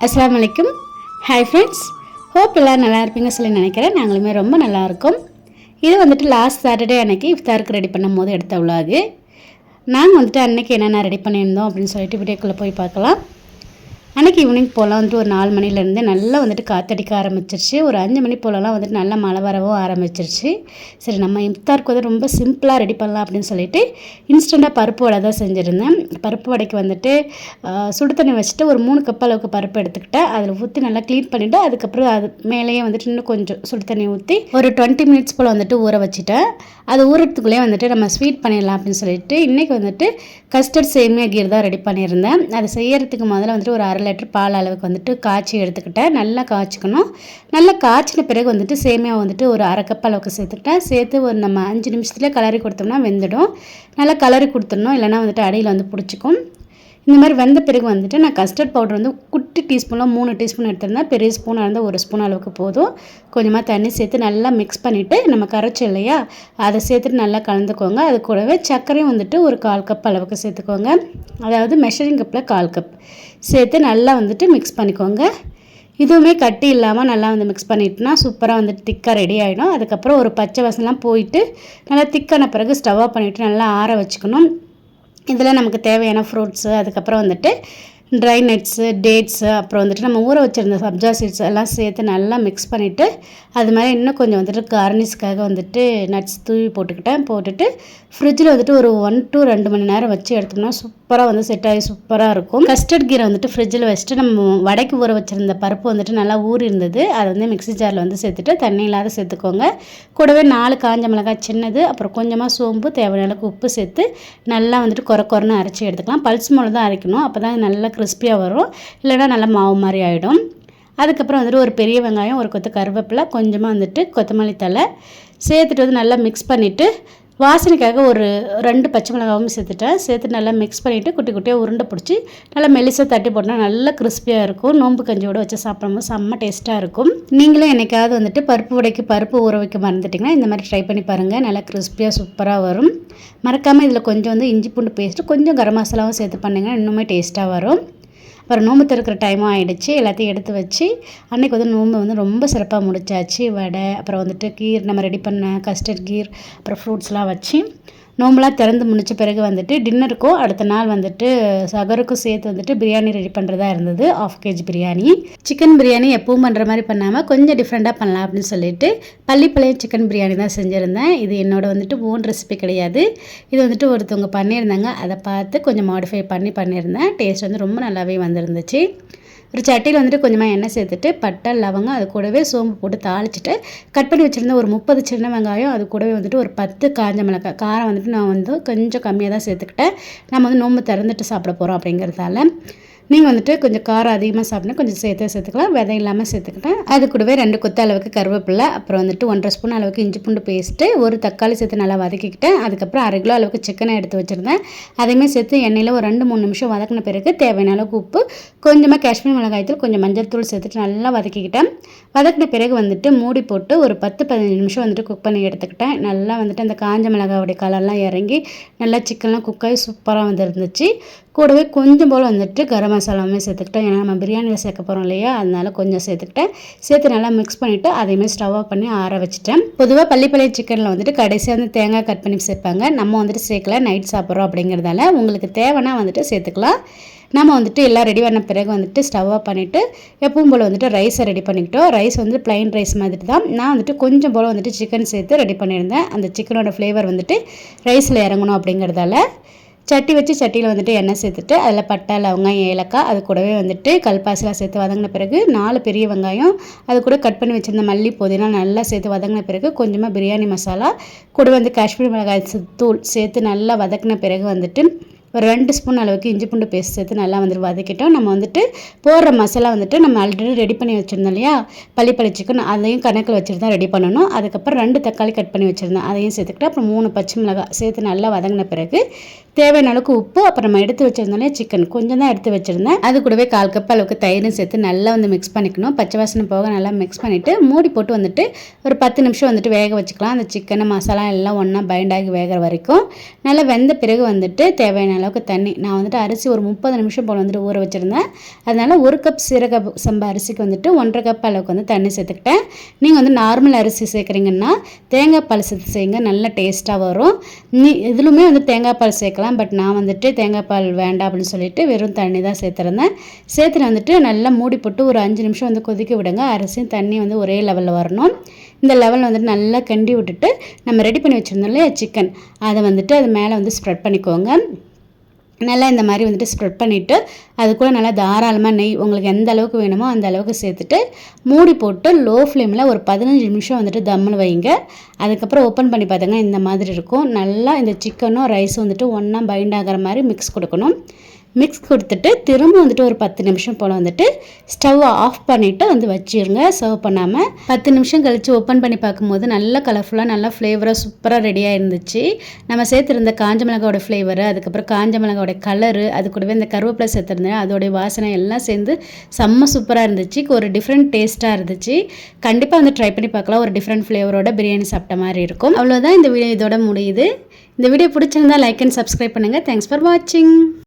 அஸ்ஸலாமு அலைக்கும். Hi friends, hope எல்லோரும் நல்லா இருப்பீங்க சொல்லி நினைக்கிறேன். நாங்களுமே ரொம்ப நல்லாயிருக்கோம். இது வந்துட்டு லாஸ்ட் சாட்டர்டே அன்றைக்கி இஃப்தாருக்கு ரெடி பண்ணும் போது எடுத்த விலாகு. நாங்கள் வந்துட்டு அன்றைக்கி என்னென்ன ரெடி பண்ணியிருந்தோம் அப்படின்னு சொல்லிட்டு வீடியோக்குள்ளே போய் பார்க்கலாம். அன்றைக்கி ஈவினிங் போகலாம் வந்துட்டு ஒரு 4 மணிலேருந்து நல்லா வந்துட்டு காற்றடிக்க ஆரம்பிச்சிருச்சு. ஒரு 5 மணி போலலாம் வந்துட்டு நல்லா மழை வரவும் ஆரம்பிச்சிருச்சு. சரி, நம்ம இஃப்தாருக்கு வந்து ரொம்ப சிம்பிளாக ரெடி பண்ணலாம் அப்படின்னு சொல்லிட்டு இன்ஸ்டண்ட்டாக பருப்பு வடை தான் செஞ்சுருந்தேன். பருப்பு வடைக்கு வந்துட்டு சுடு தண்ணி வச்சுட்டு ஒரு 3 கப் அளவுக்கு பருப்பு எடுத்துக்கிட்டேன். அதில் ஊற்றி நல்லா க்ளீன் பண்ணிவிட்டு அதுக்கப்புறம் அது மேலேயே வந்துட்டு இன்னும் கொஞ்சம் சுடு தண்ணி ஊற்றி ஒரு 20 மினிட்ஸ் போல் வந்துட்டு ஊற வச்சுட்டேன். அது ஊறத்துக்குள்ளேயே வந்துட்டு நம்ம ஸ்வீட் பண்ணிடலாம் அப்படின்னு சொல்லிட்டு இன்றைக்கி வந்துட்டு கஸ்டர்ட் சேமியா கீர் தான் ரெடி பண்ணியிருந்தேன். அதை செய்யறதுக்கு முதல்ல வந்துட்டு ஒரு 1/2 லிட்டர் பால் அளவுக்கு வந்துட்டு காய்ச்சி எடுத்துக்கிட்டேன். நல்லா காய்ச்சிக்கணும். நல்லா காய்ச்சின பிறகு வந்துட்டு சேமியா வந்துட்டு ஒரு 1/2 கப் அளவுக்கு சேர்த்துக்கிட்டேன். சேர்த்து ஒரு நம்ம 5 நிமிஷத்துலேயே கலரி கொடுத்தோம்னா வெந்துடும். நல்லா கலரி கொடுத்துடணும், இல்லைனா வந்துட்டு அடியில் வந்து பிடிச்சிக்கும். இந்த மாதிரி வந்த பிறகு வந்துட்டு நான் கஸ்டர்ட் பவுடர் வந்து குட்டி டீஸ்பூனில் 3 டீஸ்பூன் எடுத்திருந்தேன். பெரிய ஸ்பூனாக இருந்தால் 1 ஸ்பூன் அளவுக்கு போதும். கொஞ்சமாக தண்ணி சேர்த்து நல்லா மிக்ஸ் பண்ணிவிட்டு நம்ம கரைச்சி இல்லையா அதை சேர்த்துட்டு நல்லா கலந்துக்கோங்க. அது கூடவே சர்க்கரையும் வந்துட்டு ஒரு 1/4 கப் அளவுக்கு சேர்த்துக்கோங்க. அதாவது மெஷரிங் கப்பில் 1/4 கப் சேர்த்து நல்லா வந்துட்டு மிக்ஸ் பண்ணிக்கோங்க. இதுவுமே கட்டி இல்லாமல் நல்லா வந்து மிக்ஸ் பண்ணிட்டுனா சூப்பராக வந்துட்டு திக்காக ரெடி ஆகிடும். அதுக்கப்புறம் ஒரு பச்சை வாசனைலாம் போயிட்டு நல்லா திக்கான பிறகு ஸ்டவ் ஆஃப் பண்ணிவிட்டு நல்லா ஆற வச்சுக்கணும். இதில் நமக்கு தேவையான ஃப்ரூட்ஸு, அதுக்கப்புறம் வந்துட்டு ட்ரை நட்ஸு, டேட்ஸு, அப்புறம் வந்துட்டு நம்ம ஊற வச்சுருந்த சப்ஜா சீட்ஸ் எல்லாம் சேர்த்து நல்லா மிக்ஸ் பண்ணிவிட்டு அது மாதிரி இன்னும் கொஞ்சம் வந்துட்டு கார்னிஷ்காக வந்துட்டு நட்ஸ் தூவி போட்டுட்டு ஃப்ரிட்ஜில் வந்துட்டு ஒரு 1 to 2 மணி நேரம் வச்சு எடுத்தோம்னா சூப்பராக வந்து செட் ஆகி சூப்பராக இருக்கும். கஸ்டர்ட் கீரை வந்துட்டு ஃப்ரிட்ஜில் வச்சுட்டு நம்ம வடைக்கு ஊற வச்சுருந்த பருப்பு வந்துட்டு நல்லா ஊறி இருந்தது. அதை வந்து மிக்ஸி ஜாரில் வந்து சேர்த்துட்டு தண்ணி இல்லாத சேர்த்துக்கோங்க. கூடவே 4 காஞ்ச மிளகாய் சின்னது, அப்புறம் கொஞ்சமாக சோம்பு, தேவையான அளவுக்கு உப்பு சேர்த்து நல்லா வந்துட்டு கொரன்னு அரைச்சி எடுத்துக்கலாம். பல்ஸ் மூலம் தான் அரைக்கணும், அப்போ தான் நல்லா கிறிஸ்பியாக வரும். இல்லைனா நல்லா மாவு மாதிரி ஆகிடும். அதுக்கப்புறம் வந்துட்டு ஒரு பெரிய வெங்காயம், ஒரு கொத்து கருவேப்பிலை, கொஞ்சமாக வந்துட்டு கொத்தமல்லி தழை சேர்த்துட்டு வந்து நல்லா மிக்ஸ் பண்ணிவிட்டு வாசனைக்காக ஒரு 2 பச்சை மிளகாவும் சேர்த்து நல்லா மிக்ஸ் பண்ணிவிட்டு குட்டி குட்டியாக உருண்டை பிடிச்சி நல்லா மெலிசாக தட்டி போட்டால் நல்லா கிறிஸ்பியாக இருக்கும். நோம்பு கஞ்சியோடு வச்சு சாப்பிடும்போது செம்ம டேஸ்ட்டாக இருக்கும். நீங்களும் என்னைக்காவது வந்துட்டு பருப்பு வடைக்கு பருப்பு ஊற வைக்க மறந்துட்டிங்கன்னா இந்த மாதிரி ட்ரை பண்ணி பாருங்கள். நல்லா கிறிஸ்பியாக சூப்பராக வரும். மறக்காமல் இதில் கொஞ்சம் வந்து இஞ்சி பூண்டு பேஸ்ட்டு, கொஞ்சம் கரம் மசாலாவும் சேர்த்து பண்ணிங்கன்னா இன்னுமே டேஸ்ட்டாக வரும். அப்புறம் நோம்பு திறக்கிற டைமும் ஆகிடுச்சு. எல்லாத்தையும் எடுத்து வச்சு அன்றைக்கி வந்து நோம்பு வந்து ரொம்ப சிறப்பாக முடிச்சாச்சு. வடை, அப்புறம் வந்துட்டு கீர் நம்ம ரெடி பண்ண கஸ்டர்ட் கீர், அப்புறம் ஃப்ரூட்ஸ்லாம் வச்சு நோம்புலாம் திறந்து முடிச்ச பிறகு வந்துட்டு டின்னருக்கும் அடுத்த நாள் வந்துட்டு சகருக்கும் சேர்த்து வந்துட்டு பிரியாணி ரெடி பண்ணுறதா இருந்தது. 1/2 kg பிரியாணி. சிக்கன் பிரியாணி எப்பவும் பண்ணுற மாதிரி பண்ணாமல் கொஞ்சம் டிஃப்ரெண்ட்டாக பண்ணலாம் அப்படின்னு சொல்லிட்டு பள்ளிப்பாளையம் சிக்கன் பிரியாணி தான் செஞ்சுருந்தேன். இது என்னோட வந்துட்டு ஓன் ரெசிபி கிடையாது. இது வந்துட்டு ஒருத்தவங்க பண்ணியிருந்தாங்க, அதை பார்த்து கொஞ்சம் மாடிஃபை பண்ணியிருந்தேன். டேஸ்ட் வந்து ரொம்ப நல்லாவே வந்துருந்துச்சு. ஒரு சட்டியில் வந்துட்டு கொஞ்சமாக எண்ணெய் சேர்த்துட்டு பட்டை, லவங்கம், அது கூடவே சோம்பு போட்டு தாளிச்சிட்டு கட் பண்ணி வச்சுருந்த ஒரு 30 சின்ன வெங்காயம், அது கூடவே வந்துட்டு ஒரு 10 காஞ்ச மிளகாய். காரம் வந்துட்டு நான் வந்து கொஞ்சம் கம்மியாக தான் சேர்த்துக்கிட்டேன். நம்ம வந்து நோம்பு திறந்துட்டு சாப்பிட போகிறோம் அப்படிங்கிறதால. நீங்கள் வந்துட்டு கொஞ்சம் காரம் அதிகமாக சாப்பிட்னா கொஞ்சம் சேர்த்துக்கலாம். விதை இல்லாமல் சேர்த்துக்கிட்டேன். அது கூடவே 2 கொத்து அளவுக்கு கருவேப்பிலை, அப்புறம் வந்துட்டு 1/2 ஸ்பூன் அளவுக்கு இஞ்சி பூண்டு பேஸ்ட்டு, ஒரு தக்காளி சேர்த்து நல்லா வதக்கிக்கிட்டேன். அதுக்கப்புறம் 1/2 கிலோ அளவுக்கு சிக்கனை எடுத்து வச்சுருந்தேன். அதையுமே சேர்த்து எண்ணெயில் ஒரு 2-3 நிமிஷம் வதக்கின பிறகு தேவையான அளவுக்கு உப்பு, கொஞ்சமாக காஷ்மீர் மிளகாய்த்தூள், கொஞ்சம் மஞ்சள் தூள் சேர்த்துட்டு நல்லா வதக்கிக்கிட்டேன். வதக்கின பிறகு வந்துட்டு மூடி போட்டு ஒரு 10-15 நிமிஷம் வந்துட்டு குக் பண்ணி எடுத்துக்கிட்டேன். நல்லா வந்துட்டு அந்த காஞ்ச மிளகாவுடைய கலர்லாம் இறங்கி நல்லா சிக்கன்லாம் குக்காகி சூப்பராக வந்துருந்துச்சு. கூடவே கொஞ்சம் போல் வந்துட்டு கரம் மசாலாவுமே சேர்த்துக்கிட்டேன். ஏன்னா நம்ம பிரியாணியில் சேர்க்க போகிறோம் இல்லையா, அதனால கொஞ்சம் சேர்த்துக்கிட்டேன். சேர்த்து நல்லா மிக்ஸ் பண்ணிவிட்டு அதையுமே ஸ்டவ் ஆஃப் பண்ணி ஆற வச்சுட்டேன். பொதுவாக பள்ளிப்பாளையம் சிக்கனில் வந்துட்டு கடைசியாக வந்து தேங்காய் கட் பண்ணி சேர்ப்பாங்க. நம்ம வந்துட்டு சேர்க்கல, நைட் சாப்பிட்றோம் அப்படிங்கிறதால உங்களுக்கு தேவைன்னா வந்துட்டு சேர்த்துக்கலாம். நம்ம வந்துட்டு எல்லாம் ரெடி பண்ண பிறகு வந்துட்டு ஸ்டவ் ஆஃப் பண்ணிவிட்டு எப்பவும் போல் வந்துட்டு ரைஸை ரெடி பண்ணிக்கிட்டோம். ரைஸ் வந்து ப்ளைன் ரைஸ் மாதிரி தான். நான் வந்துட்டு கொஞ்சம் போல் வந்துட்டு சிக்கன் சேர்த்து ரெடி பண்ணியிருந்தேன். அந்த சிக்கனோட ஃப்ளேவர் வந்துட்டு ரைஸில் இறங்கணும் அப்படிங்கிறதால சட்டி வச்சு சட்டியில் வந்துட்டு எண்ணெய் சேர்த்துட்டு அதில் பட்டை, லவங்கம், ஏலக்காய், அது கூடவே வந்துட்டு கல்பாசிலாம் சேர்த்து வதங்கின பிறகு 4 பெரிய வெங்காயம், அது கூட கட் பண்ணி வச்சுருந்த மல்லி, புதினா நல்லா சேர்த்து வதங்கின பிறகு கொஞ்சமாக பிரியாணி மசாலா, கூட வந்து காஷ்மீர் மிளகாய் தூள் சேர்த்து நல்லா வதக்கின பிறகு வந்துட்டு ஒரு 2 ஸ்பூன் அளவுக்கு இஞ்சி பூண்டு பேஸ்ட் சேர்த்து நல்லா வந்துட்டு வதக்கிட்டோம். நம்ம வந்துட்டு போடுற மசாலா வந்துட்டு நம்ம ஆல்ரெடி ரெடி பண்ணி வச்சுருந்தோம் இல்லையா பள்ளிப்பாளையம் சிக்கன், அதையும் கணக்கில் வச்சுட்டு தான் ரெடி பண்ணணும். அதுக்கப்புறம் 2 தக்காளி கட் பண்ணி வச்சுருந்தேன், அதையும் சேர்த்துக்கிட்டு அப்புறம் 3 பச்சை மிளகாய் சேர்த்து நல்லா வதங்கின பிறகு தேவையான அளவுக்கு உப்பு, அப்புறம் நம்ம எடுத்து வச்சிருந்தோம்லே சிக்கன் கொஞ்சம் தான் எடுத்து வச்சுருந்தேன். அது கூடவே 1/4 கப் அளவுக்கு தயிரும் சேர்த்து நல்லா வந்து மிக்ஸ் பண்ணிக்கணும். பச்சை வாசனை போக நல்லா மிக்ஸ் பண்ணிவிட்டு மூடி போட்டு வந்துட்டு ஒரு 10 நிமிஷம் வந்துட்டு வேக வச்சுக்கலாம். அந்த சிக்கன் மசாலா எல்லாம் ஒன்றா பைண்ட் ஆகி வேகிற வரைக்கும். நல்லா வெந்த பிறகு வந்துட்டு தேவையான அளவுக்கு தண்ணி, நான் வந்துட்டு அரிசி ஒரு 30 நிமிஷம் போல் வந்துட்டு ஊற வச்சுருந்தேன். அதனால் 1 கப் சீரக சம்பா அரிசிக்கு வந்துட்டு 1.5 கப் அளவுக்கு வந்து தண்ணி சேர்த்துக்கிட்டேன். நீங்கள் வந்து நார்மல் அரிசி சேர்க்குறீங்கன்னா தேங்காய் பால் சேர்த்து செய்யுங்க, நல்ல டேஸ்ட்டாக வரும். இதுலுமே வந்து தேங்காய் பால் சேர்க்கலாம். பட் நான் வந்துட்டு தேங்காய் பால் வேண்டாம் அப்படின்னு சொல்லிட்டு வெறும் தண்ணி தான் சேர்த்துருந்தேன். சேர்த்துட்டு வந்துட்டு நல்லா மூடி போட்டு ஒரு 5 நிமிஷம் வந்து கொதிக்க விடுங்க. அரிசியும் தண்ணி வந்து ஒரே லெவலில் வரணும். இந்த லெவலில் வந்துட்டு நல்லா கிண்டி விட்டுட்டு நம்ம ரெடி பண்ணி வச்சுருந்தோம் இல்லையா சிக்கன், அதை வந்துட்டு அது மேலே வந்து ஸ்ப்ரெட் பண்ணிக்கோங்க. நல்லா இந்த மாதிரி வந்துட்டு ஸ்ப்ரெட் பண்ணிவிட்டு அது கூட நல்லா தாராளமாக நெய் உங்களுக்கு எந்த அளவுக்கு வேணுமோ அந்த அளவுக்கு சேர்த்துட்டு மூடி போட்டு லோ ஃப்ளேமில் ஒரு 15 நிமிஷம் வந்துட்டு தம்மில் வைங்க. அதுக்கப்புறம் ஓப்பன் பண்ணி பார்த்தீங்கன்னா இந்த மாதிரி இருக்கும். நல்லா இந்த சிக்கனும் ரைஸும் வந்துட்டு ஒன்றா பைண்ட் ஆகிற மாதிரி மிக்ஸ் கொடுக்கணும். மிக்ஸ் கொடுத்துட்டு திரும்ப வந்துட்டு ஒரு 10 நிமிஷம் போல் வந்துட்டு ஸ்டவ் ஆஃப் பண்ணிவிட்டு வந்து வச்சிருங்க சர்வ் பண்ணாமல். 10 நிமிஷம் கழித்து ஓப்பன் பண்ணி பார்க்கும்போது நல்ல கலர்ஃபுல்லாக நல்லா ஃப்ளேவராக சூப்பராக ரெடியாக இருந்துச்சு. நம்ம சேர்த்துருந்த காஞ்ச மிளகாவோட ஃப்ளேவரு, அதுக்கப்புறம் காஞ்ச மிளகாவோட கலரு, அது கூடவே இந்த கருவேப்பிலை சேர்த்துருந்தேன், அதோடைய வாசனை எல்லாம் சேர்ந்து செம்ம சூப்பராக இருந்துச்சு. ஒரு டிஃப்ரெண்ட் டேஸ்ட்டாக இருந்துச்சு. கண்டிப்பாக வந்து ட்ரை பண்ணி பார்க்கலாம். ஒரு டிஃப்ரெண்ட் ஃப்ளேவரோட பிரியாணி சாப்பிட்ட மாதிரி இருக்கும். அவ்வளோதான், இந்த வீடியோ இதோட முடியுது. இந்த வீடியோ பிடிச்சிருந்தா லைக் அண்ட் சப்ஸ்கிரைப் பண்ணுங்கள். தேங்க்ஸ் ஃபார் வாட்சிங்.